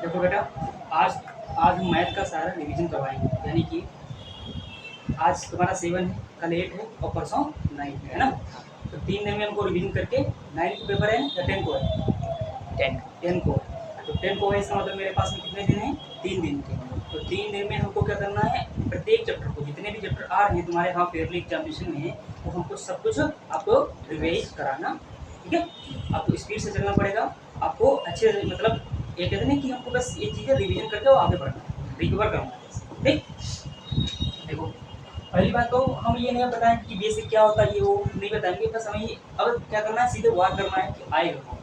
देखो बेटा, आज आज हम मैथ का सारा रिवीजन करवाएंगे। यानी कि आज तुम्हारा 7 है, कल 8 है और परसों 9 है ना। तो 3 दिन में हमको रिवीजन करके 9 को पेपर है या 10 को है? 10 को है। तो 10 को है, इसका मतलब मेरे पास में कितने दिन हैं? 3 दिन के। तो 3 दिन में हमको क्या करना है, प्रत्येक चैप्टर को, जितने भी चैप्टर आ रहे हैं तुम्हारे यहाँ फेयरली एग्जामिनेशन में, वो हमको सब कुछ आपको रिवाइज कराना। ठीक है, आपको स्पीड से चलना पड़ेगा। आपको अच्छे मतलब ये कहते हैं कि हमको बस ये चीज़ें रिवीजन करके वो आगे बढ़ना है, रिकवर करना है। ठीक, देखो पहली बात तो हम ये नहीं बताएं कि बेसिक क्या होता है, ये वो नहीं बताएंगे। बस हमें अब क्या करना है, सीधे वार करना है कि आएगा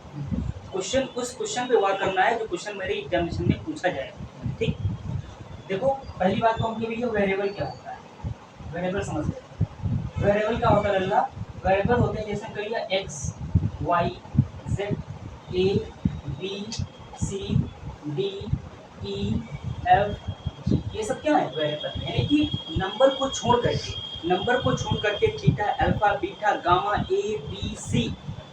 क्वेश्चन, उस क्वेश्चन पे वार करना है जो क्वेश्चन मेरे एग्जामिनेशन में पूछा जाएगा। ठीक, देखो पहली बात तो हमके लिए वेरिएबल क्या होता है, वेरिएबल समझ लेते। वेरिएबल क्या होता है लल्ला? वेरिएबल होते हैं जैसे कहिए X Y Z A B C D E F G, ये सब क्या है वेरिएबल। यानी कि नंबर को छोड़ करके theta alpha beta gamma A B C,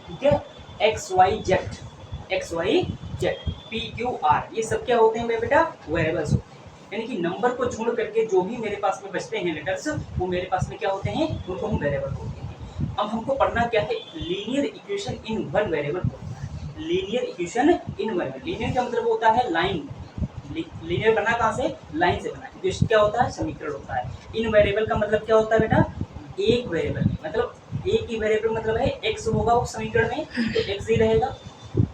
ठीक है, X Y Z P Q R, ये सब क्या होते हैं मेरे बेटा? वेरिएबल्स होते हैं। यानी कि नंबर को छोड़ करके जो भी मेरे पास में बचते हैं लेटर्स, वो मेरे पास में क्या होते हैं? उनको हम वेरिएबल बोलते हैं। अब हमको पढ़ना क्या है, linear equation in one variable होता है। Linear equation in one, linear का मतलब होता है लाइन। लीनियर बना कहाँ से? लाइन से बना। इक्वेशन क्या होता है? समीकरण होता है। इन वेरिएबल का मतलब क्या होता है बेटा? एक वेरिएबल मतलब एक ही वेरिएबल मतलब है एक्स होगा उस समीकरण में तो एक्स ही रहेगा,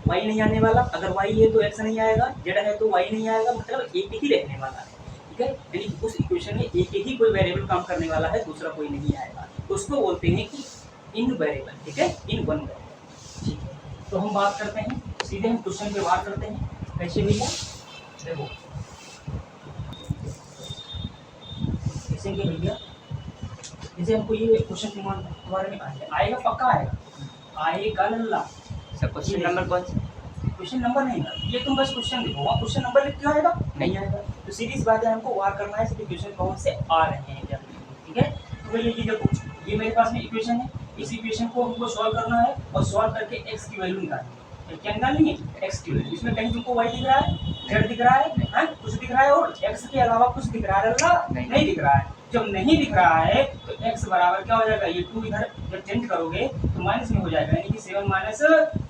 वाई नहीं आने वाला। अगर वाई है तो एक्स नहीं आएगा, जेड है तो वाई नहीं आएगा, मतलब एक ही रहने वाला है। ठीक है, यानी उस इक्वेशन में एक ही कोई वेरिएबल काम करने वाला है, दूसरा कोई नहीं आएगा। तो उसको बोलते हैं कि इन वेरिएबल। ठीक है, इन वन वेरिएबल। ठीक है, तो हम बात करते हैं, सीधे हम क्वेश्चन पे बात करते हैं। कैसे भैया? देखो कैसे के भैया, जैसे हमको ये क्वेश्चन तुम्हारे में आएगा, पक्का आएगा लल्ला। सर क्वेश्चन नंबर कौन सा? क्वेश्चन नंबर नहीं है ये, तुम बस क्वेश्चन लिखो, वहाँ क्वेश्चन नंबर लिख के आएगा नहीं आएगा। तो सीधी सी बात है, हमको वार करना है सीधे क्वेश्चन कौन से आ रहे हैं जब। ठीक है, तो भैया ये देखो, ये मेरे पास में इक्वेशन है, इस इक्वेशन को हमको सॉल्व करना है और सॉल्व करके एक्स की वैल्यू निकालनी है। क्या निकालनी है? एक्स की वैल्यू। इसमें कहीं तुमको वाई दिख रहा है, जेड दिख रहा है, कुछ दिख रहा है और एक्स के अलावा कुछ दिख रहा है? नहीं दिख रहा है। जब नहीं दिख रहा है तो x बराबर क्या हो जाएगा, ये 2 इधर जब चेंज करोगे तो माइनस में हो जाएगा, यानी कि 7 माइनस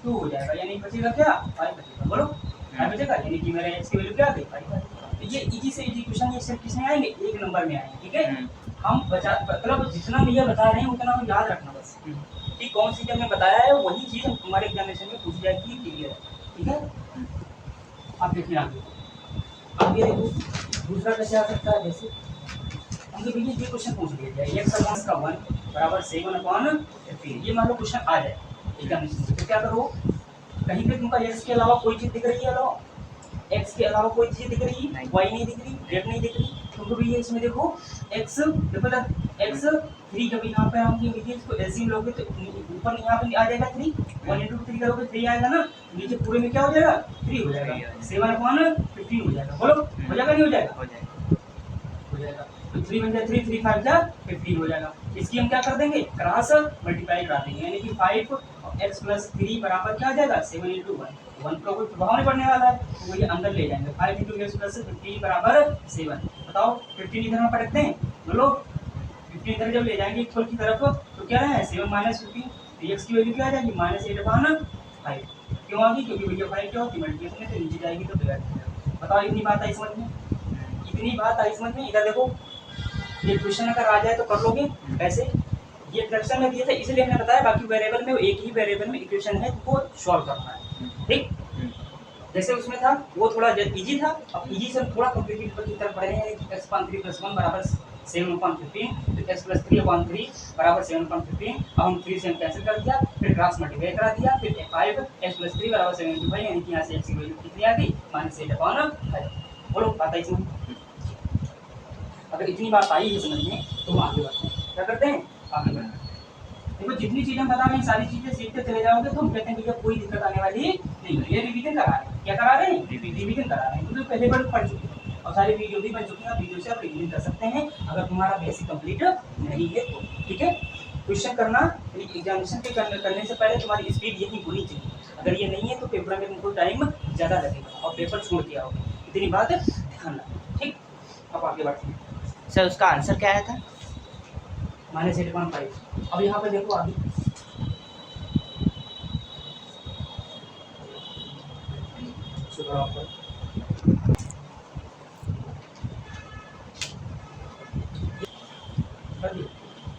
2 हो जाएगा, यानी बचेगा क्या? 5 बचेगा। बोलो 5 बचेगा, यानी कि मेरे x की वैल्यू क्या आ गई? 5। तो ये इजी से इजी क्वेश्चन, ये सिर्फ किसमें आएंगे? एक नंबर में आएंगे। ठीक है, हम बचा मतलब जितना भैया बता रहे हैं उतना हम याद रखना बस कि कौन सी जब मैं बताया है वही चीज हम तुम्हारे एग्जामिनेशन में पूछ जाएगी, क्लियर है। ठीक है, आप देखिए आगे देखो दूसरा कैसे आ सकता है। जैसे हमने भैया ये क्वेश्चन पूछ लिया जाए, x अपॉन का 1 बराबर 7/15। ये मान लो क्वेश्चन आ जाए एग्जामिनेशन में, तो क्या करो, कहीं पे तुमका x के अलावा कोई चीज दिख रही है? लो x के अलावा कोई चीज दिख रही है? y नहीं दिख रही, z नहीं दिख रही। तो भैया इसमें देखो x देखो ना, x 3 जब यहाँ पे हम ये इसको एलसीएम लोगे तो ऊपर यहाँ पे आ जाएगा 3, 1 into 3 करोगे 3 आएगा ना, नीचे पूरे में क्या हो जाएगा? 3 हो जाएगा, 7/15 हो जाएगा। बोलो हो जाएगा नहीं हो जाएगा? हो जाएगा। तो 3 बन जाए 3, 3 5 जा 15 हो जाएगा। इसकी हम क्या कर देंगे? क्रॉस मल्टीप्लाई करा देंगे, यानी कि 5 और x + 3 बराबर क्या आ जाएगा? 7 × 1 का कोई प्रभाव नहीं पड़ने वाला है, तो ये अंदर ले जाएंगे। 5 × x + 15 बराबर 7। बताओ 15 इधर में पढ़ते हैं, बोलो 15 इधर जब ले जाएंगे इक्वल की तरफ तो क्या है? 7 - 15, तो x की वैल्यू क्या आ जाएगी? -8/5। क्यों आ गई? क्योंकि भैया 5 क्या होती है मल्टीप्लिकेशन में, तो नीचे जाएगी तो डिवाइड। बताओ इतनी बात आई समझ में? इतनी बात आई समझ में? इधर देखो ये क्वेश्चन अगर आ जाए तो कर लोगे ऐसे। ये इंट्रोडक्शन में दिए थे इसलिए हमने बताया, बाकी वेरिएबल में एक ही वेरिएबल में इक्वेशन है, तुमको सॉल्व करना है। ठीक, जैसे उसमें था वो थोड़ा इजी था, अब इजी से थोड़ा कॉम्प्लिकेटेड की तरफ बढ़े हैं। x/3 + 1 बराबर 7/15, तो x + 3/3 बराबर 7/15। अब हम 3 से हम कैंसिल कर दिया, फिर क्रॉस मल्टीप्लाई करा दिया, फिर 5 x + 3 बराबर 7/5, यानी कि यहाँ से x की वैल्यू कितनी आ गई? -8/5। बोलो बात आई समझ? अगर इतनी बात आई है समझ में तो हम आगे बढ़ते हैं। क्या करते हैं? आगे बढ़ते हैं। देखो जितनी चीजें हम बता रहे हैं सारी चीजें सीखते चले जाओगे तो हम कहते हैं भैया कोई दिक्कत आने वाली नहीं है। ये रिवीजन करा रहे हैं, क्या करा रहे हैं? रिवीजन करा रहे हैं, क्योंकि पहले बार पढ़ चुके हैं और सारी वीडियो भी बन चुकी है। वीडियो से आप रिवीजन कर सकते हैं अगर तुम्हारा बेसिक कंप्लीट नहीं है तो। ठीक है, क्वेश्चन करना एग्जामिनेशन के करने से पहले तुम्हारी स्पीड यही होनी चाहिए। अगर ये नहीं है तो पेपर में तुमको टाइम ज़्यादा लगेगा और पेपर छोड़ के आओगे। इतनी बात ध्यान रखना, ठीक। अब आगे बढ़ते हैं। सर उसका आंसर क्या आया था? -8.5। अब यहाँ पे देखो आगे, सुपर ऑफर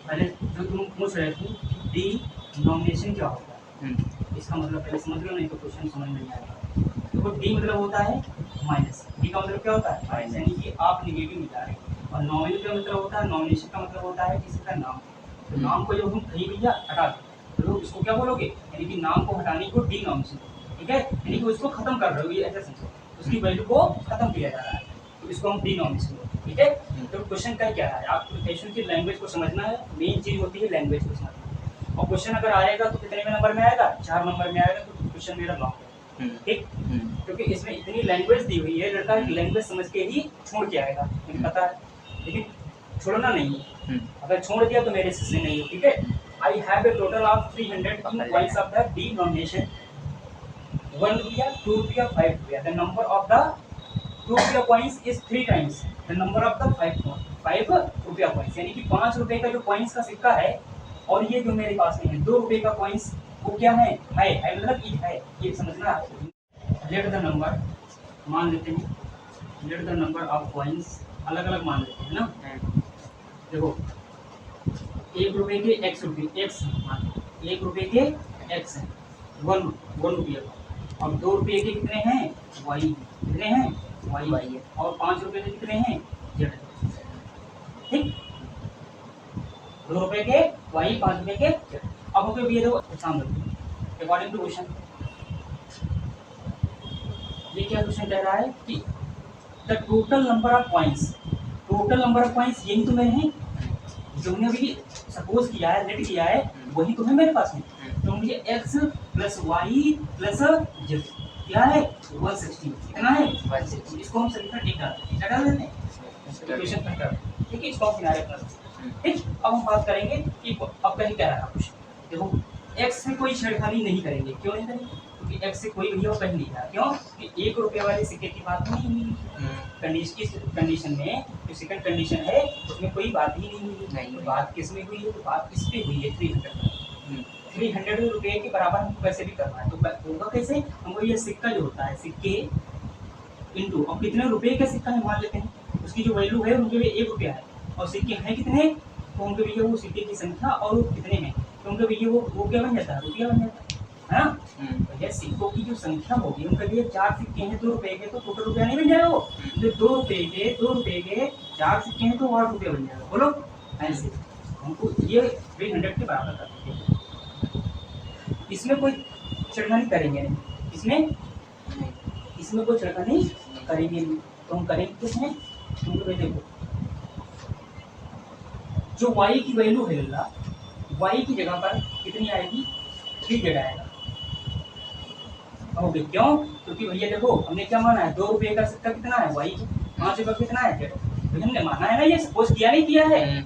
पहले जो तुम पूछ रहे थे डिनोमिनेशन क्या होता है, इसका मतलब पहले समझ लो, नहीं तो क्वेश्चन समझ में नहीं आएगा। देखो डी मतलब होता है माइनस, डी का मतलब क्या होता है माइनस, यानी कि आप निगेटिव मिला रहे हैं। और नॉमिनल का मतलब होता है, नॉमिनेशन का मतलब होता है किसी का नाम। तो नाम को जब हम कहीं भैया हटा दें तो लोग इसको क्या बोलोगे, यानी कि नाम को हटाने को डिनोमिनेशन, ठीक है, यानी कि उसको खत्म कर रहे हो, ये ऐसा समझो, उसकी वैल्यू को खत्म किया जा रहा है, तो इसको हम डिनोमिनेशन बोलते हैं, ठीक है। तो क्वेश्चन का क्या है, आपको क्वेश्चन की लैंग्वेज को समझना है, मेन चीज होती है लैंग्वेज को समझना। और क्वेश्चन अगर आएगा तो कितने में नंबर में आएगा, 4 नंबर में आएगा, तो क्वेश्चन मेरा लॉक है, ठीक। क्योंकि इसमें इतनी लैंग्वेज दी हुई है, लड़का लैंग्वेज समझ के ही छोड़ के आएगा, मुझे पता है, लेकिन छोड़ना नहीं है, अगर छोड़ दिया तो मेरे से नहीं है, ठीक है। I have a total of 300 coins of the denomination, 1 रुपया, 2 रुपया, 5 रुपया। द नंबर ऑफ द 2 रुपया coins is 3 times the number of the 5 रुपया कॉइंस, यानी कि 5 रुपए का जो कॉइंस का सिक्का है, और ये जो मेरे पास में है 2 रुपए का कॉइंस, वो क्या है मतलब ये है, ये समझना आपको। लेट द नंबर, मान लेते हैं, let the number of coins अलग अलग मान लेते हैं ना। देखो 1 रुपए के x रुपये, x मान लो 1 रुपए के x है, 1 रुपये का। और 2 रुपये के कितने हैं y, कितने हैं y है। और 5 रुपए के कितने हैं z, ठीक। 2 रुपए के y, 5 रुपए के z। अब होके ये देखो एग्जाम देखो, अकॉर्डिंग टू क्वेश्चन, ये क्या क्वेश्चन कह रहा है कि the total number of coins, total number of coins यही तो मेरे हैं, जो हमने अभी सपोज किया है, लेट किया है, वही तो है मेरे पास में। तो मुझे x plus Y plus z क्या है 160, कितना है 160। इसको हम सभी का डाल देते हैं, इक्वेशन पर कर, ठीक है, इसको किनारे पर, ठीक। अब हम बात करेंगे कि अब कहीं क्या रहा कुछ, देखो x से कोई छेड़खानी नहीं करेंगे, क्यों नहीं करेंगे, क्योंकि x से कोई भैया कहीं नहीं रहा, क्यों कि 1 रुपये वाले सिक्के की बात नहीं हुई, कंडीशन में जो सेकंड कंडीशन है उसमें कोई बात ही नहीं हुई, तो बात किस में हुई है, तो बात किस पे हुई है 300 रुपये के बराबर हमको कैसे भी करना है, तो होगा कैसे, हमको ये सिक्का जो होता है, सिक्के इंटू, अब कितने रुपए का सिक्का है मान लेते हैं, उसकी जो वैल्यू है उनके लिए 1 रुपया है, और सिक्के हैं कितने, तो उनके लिए वो सिक्के की संख्या और वो कितने हैं, तो उनके लिए वो क्या बन जाता है, रुपया बन जाता है ना। भैया सिक्कों की जो संख्या होगी, उनके लिए 4 सिक्के हैं 2 रुपए के, तो टोटल रुपया नहीं बन जाएगा वो, जो 2 रुपए के 4 सिक्के हैं तो 8 रुपया बन जाएगा, बोलो ऐसे हमको ये 300 के बराबर कर देंगे। इसमें कोई छेड़खानी करेंगे नहीं, इसमें कोई छेड़खानी करेंगे नहीं, तो हम करेंगे किसमें, तुमको देखो जो y की वैल्यू है y की जगह पर कितनी आएगी 3z आएगा, ओके क्यों, क्योंकि भैया देखो हमने क्या माना है, 2 रुपये का सिक्का कितना है y, 5 रुपये कितना है z, तो हमने माना है ना, ये सपोज किया नहीं किया है,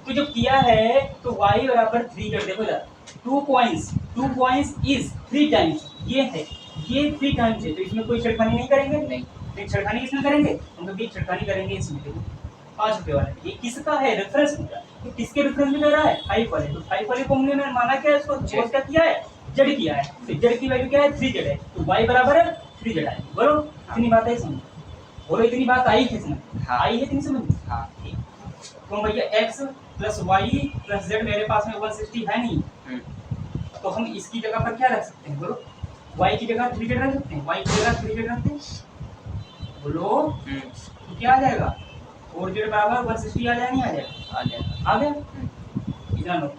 तो जब किया है तो y बराबर 3z, देखो इधर 2 कॉइंस इज 3 टाइम्स, ये है ये 3 टाइम्स है, तो इसमें कोई छेड़खानी नहीं करेंगे, नहीं छेड़खानी किसमें करेंगे, हम लोग छेड़खानी करेंगे इसमें, देखो 5 रुपये वाले, ये किसका है रेफरेंस पूरा, तो किसके रेफरेंस में दे रहा है 5 वाले, तो 5 वाले को हमने माना क्या है, इसको सपोज क्या किया है z किया है, तो z की वैल्यू क्या है 3z है, तो y बराबर है 3z है, बोलो इतनी बात है समझ, बोलो इतनी बात आई है समझ, आई है इतनी समझ, हाँ ठीक। तो भैया x plus Y plus z मेरे पास में 160 है नहीं, तो हम इसकी जगह पर क्या रख सकते हैं, बोलो y की जगह 3z रख सकते हैं, y की जगह 3z रखते हैं, बोलो तो क्या आ जाएगा 4z बराबर 160 आ जाएगा, नहीं आ जाएगा, आ गया इतना लो।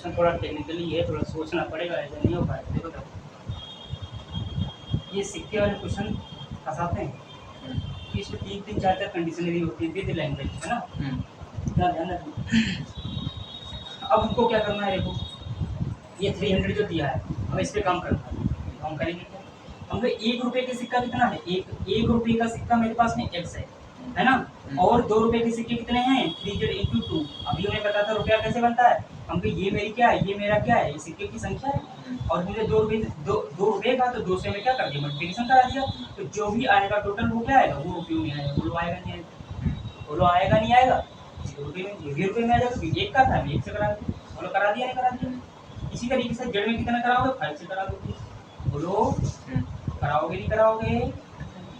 क्वेश्चन थोड़ा टेक्निकली है, थोड़ा सोचना पड़ेगा, ऐसा नहीं हो पाएगा। देखो ये सिक्के वाले क्वेश्चन फंसाते हैं कि इसमें 3-4 कंडीशनरी होती है विद लैंग्वेज, है ना। इतना ध्यान रखना। अब हमको क्या करना है, देखो ये 300 जो दिया है, हमें इस पे काम करना है। तो हम करेंगे क्या, हमको 1 रुपये का सिक्का कितना है, एक रुपये का सिक्का मेरे पास में x है ना, और 2 रुपये के सिक्के कितने हैं, 3z × 2। अभी हमें पता था रुपया कैसे बनता है, हमको ये मेरी क्या है, ये मेरा क्या है, ये सिक्के की संख्या है, और मुझे 2 रुपये का, तो 2 से मैं क्या कर दिया, मल्टीप्लिकेशन करा दिया। तो जो भी आएगा टोटल वो क्या आएगा, वो रुपये में आएगा, बोलो आएगा नहीं आएगा, बोलो आएगा नहीं आएगा, 0 रुपये में, ये भी रुपये में आ जाएगा, क्योंकि 1 का था, मैं 1 से करा दिया, बोलो करा दिया नहीं करा दिया। इसी तरीके से जेड में कितना कराओगे, 5 से करा दोगे, बोलो कराओगे नहीं कराओगे,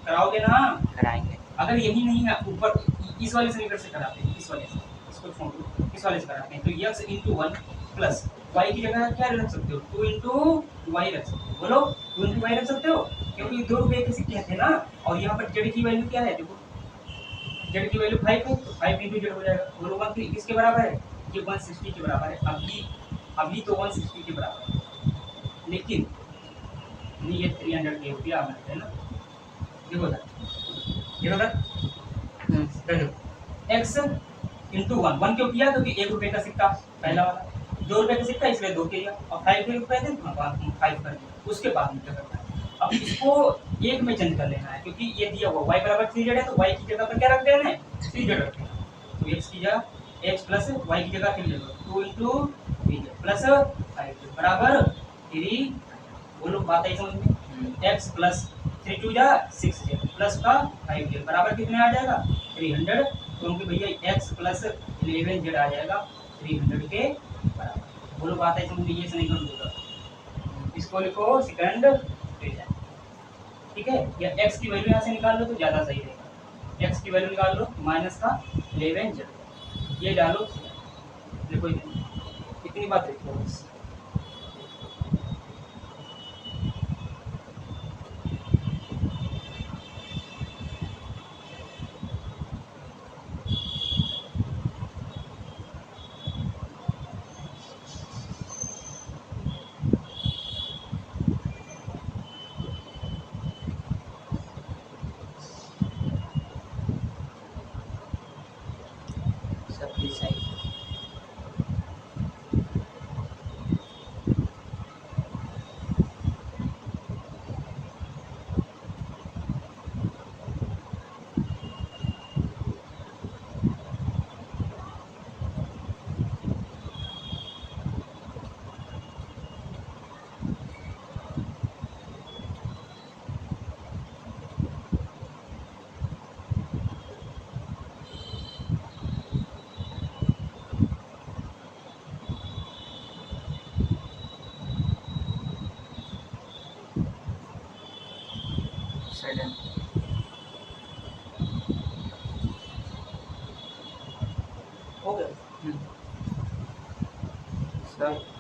कराओगे ना, कराएंगे। अगर यही नहीं है ऊपर इस वाले समीकरण से कराते हैं, इस वाले से, इसको छोड़ दो, इस वाले से कराते हैं, तो x × 1 प्लस y की जगह क्या रख सकते हो, 2 × y रख सकते हो, बोलो 2 × y रख सकते हो, क्योंकि 2 रुपये के सिक्के थे ना, और यहाँ पर z की वैल्यू क्या है, देखो z की वैल्यू 5 है, तो 5 × z हो जाएगा, बोलो 1 किसके बराबर है, ये 160 के बराबर है, अभी तो 160 के बराबर है, लेकिन नहीं ये 300 के रुपया है ना, देखो x × 1 क्यों किया, क्योंकि 1 रुपये का सिक्का पहला वाला, 2 रुपये का सिक्का इसलिए 2 किया, और 5 रुपये थे तो 5 कर दिया, उसके बाद में क्या करना है, अब इसको एक में चेंज कर लेना है, क्योंकि ये दिया हुआ y बराबर 3z है, तो y की जगह पर क्या रख देना है, 3z रख देना, तो x की जगह x प्लस y की जगह 3z, 2 × 3z प्लस 5 बराबर 3, बोलो बात आई समझ में, x प्लस 3 × 2 = 6z प्लस का 5z बराबर कितने आ जाएगा, 300, क्योंकि भैया x प्लस 11z आ जाएगा 300 के बराबर, बोलो बात आई समझ में, ये से नहीं कर दूंगा, इसको लिखो सेकंड डिवीजन, ठीक है, या x की वैल्यू यहाँ से निकाल लो तो ज़्यादा सही रहेगा, x की वैल्यू निकाल लो माइनस का 11z, ये डालो, देखो इतनी बात देखो बस। सब प्लीज सही। सडन हो गया सर